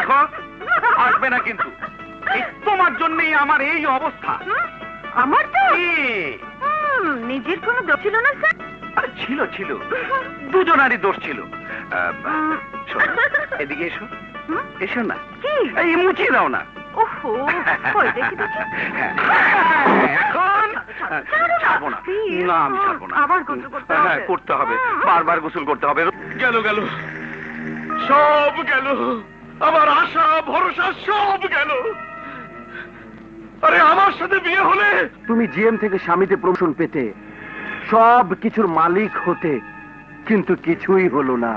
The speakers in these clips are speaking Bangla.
এখন আসবে না কিন্তু তোমার জন্যই আমার এই অবস্থা। আমার তো নিজের কোনো দোষ ছিল না স্যার। ছিল ছিল, দুজনারই দোষ ছিল। এদিকে এসো, এসো না, এই মুছিয়ে দাও না। এখন ছাড়বো না, না আমি ছাড়বো না। আবার করতে হবে, বারবার গোসল করতে হবে। গেল গেল, সব গেল, আমার আশা ভরসা সব গেল। আরে আমার সাথে বিয়ে হলে তুমি জিএম থেকে স্বামীতে প্রমোশন পেতে, সব কিছুর মালিক হতে, কিন্তু কিছুই হলো না।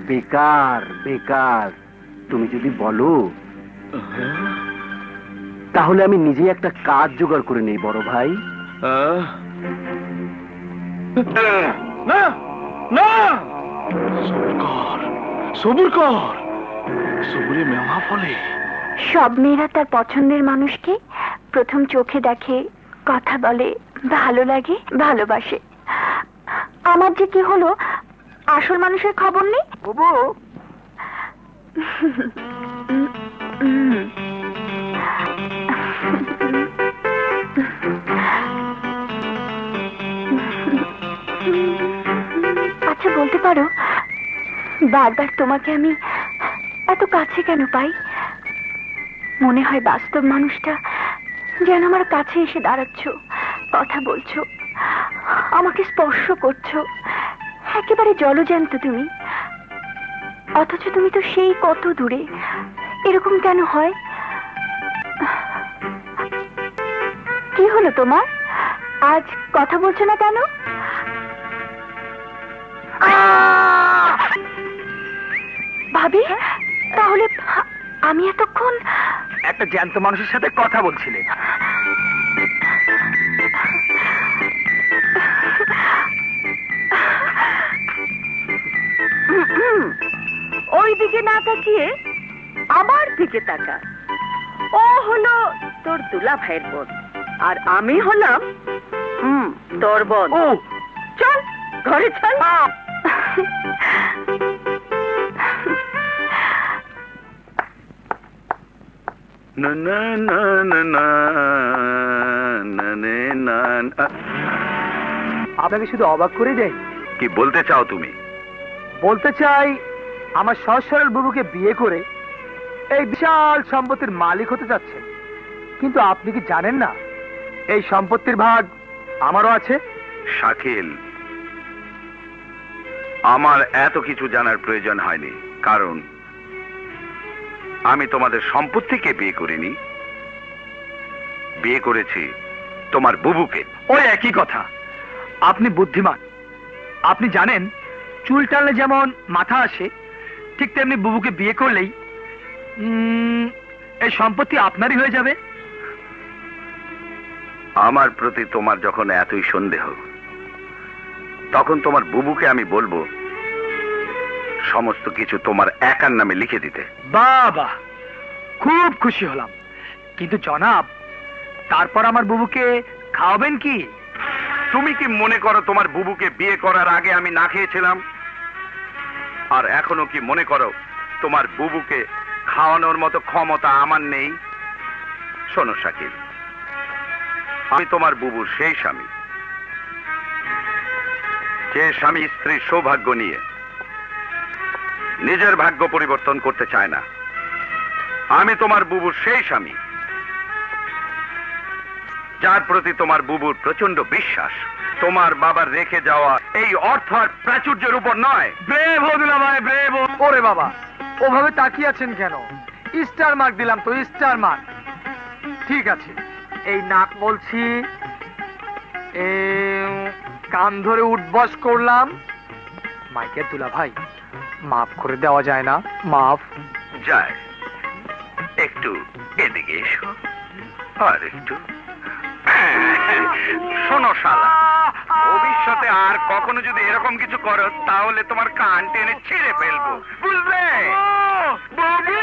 বেকার বেকার। তুমি যদি বলো তাহলে আমি নিজেই একটা কাজ জোগাড় করে নেই বড় ভাই। না না, সবুর কর, সবুরে মেওয়া ফলে। সব মেয়েরা তার পছন্দের মানুষকে প্রথম চোখে দেখে, কথা বলে, ভালো লাগে, ভালোবাসে। আমার যে কি হলো, আসল মানুষের খবর নেই। আচ্ছা বলতে পারো, বারবার তোমাকে আমি এত কাছে কেন পাই? মনে হয় বাস্তব মানুষটা যেন আমার কাছে এসে দাঁড়াচ্ছ, কথা বলছো, আমাকে স্পর্শ করছো, একেবারে জলজ্যান্ত তুমি। অথচ তুমি তো সেই কত দূরে। এরকম কেন হয়? কি হলো তোমার? আজ কথা বলছো না কেন? ভাবি, তাহলে আমি এতক্ষণ একটা জ্যান্ত মানুষের সাথে কথা বলছিলে। ওই দিকে না তাকিয়ে আমার দিকে তাকা। ও হলো তোর দুলা ভাইয়ের বোন, আর আমি হলাম তোর বোন। ও চল ঘরে চল। আপনাকে শুধু অবাক করে দেয়। কি বলতে চাও তুমি? বলতে চাই, আমার সহজ সরল বুবুকে বিয়ে করে এই বিশাল সম্পত্তির মালিক হতে যাচ্ছে। কিন্তু আপনি কি জানেন না এই সম্পত্তির ভাগ আমারও আছে? শাকিল, আমার এত কিছু জানার প্রয়োজন হয়নি, কারণ আমি তোমাদের সম্পত্তিকে বিয়ে করিনি, বিয়ে করেছি তোমার বুবুকে। ওই একই কথা। আপনি বুদ্ধিমান। আপনি জানেন চুল টানলে যেমন মাথা আসে, ঠিক তেমনি বুবুকে বিয়ে করলেই এই সম্পত্তি আপনারই হয়ে যাবে। আমার প্রতি তোমার যখন এতই সন্দেহ, তখন তোমার বুবুকে আমি বলবো সমস্ত কিছু তোমার একার নামে লিখে দিতে। বাবা, খুব খুশি হলাম। কিন্তু জনাব, তারপর আমার বুবুকে খাওয়াবেন কি? তুমি কি মনে করো তোমার বুবুকে বিয়ে করার আগে আমি না খেয়েছিলাম? আর এখনো কি মনে করো তোমার বুবুকে খাওয়ানোর মতো ক্ষমতা আমার নেই? শোনো শাকিল, আমি তোমার বুবুর সেই স্বামী, যে স্বামী স্ত্রীর সৌভাগ্য নিয়ে নিজের ভাগ্য পরিবর্তন করতে চায় না। আমি তোমার বুবুর সেই স্বামী, যার প্রতি তোমার বুবুর প্রচন্ড বিশ্বাস তোমার বাবার রেখে যাওয়া এই অর্থ আর প্রাচুর্যের উপর নয়। ব্রেভ হদিলা ভাই, ব্রেভ। ওরে বাবা, ওভাবে তাকিয়ে আছেন কেন? স্টার মার্ক দিলাম তো, স্টার মার্ক। ঠিক আছে, এই নাক বলছি, কান ধরে উঠবস করলাম। মাইকের দুলা ভাই, মাফ করে দেওয়া যায় না? মাফ যায়। একটু এদিকে এসো, আর একটু। শোনো শালা, ভবিষ্যতে আর কখনো যদি এরকম কিছু করো তাহলে তোমার কান টেনে ছিঁড়ে ফেলবো, বুঝলে? বাবু